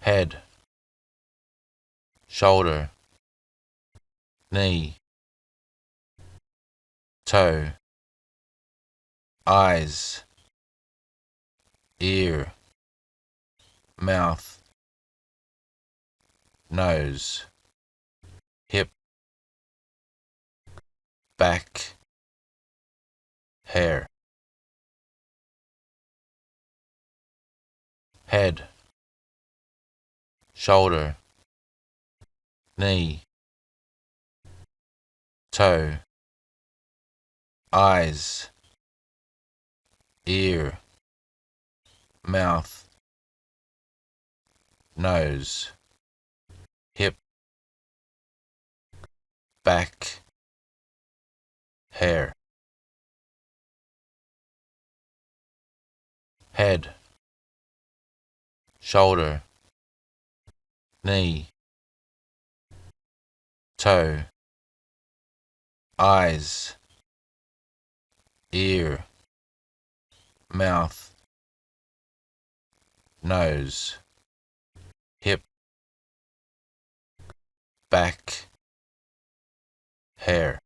head, shoulder, knee, toe, eyes, ear, mouth, nose, hip, back, hair, head, shoulder, knee, toe, eyes, ear, mouth, nose, hip, back, hair, head, shoulder, knee, toe, eyes, ear, mouth, nose, hip, back, hair.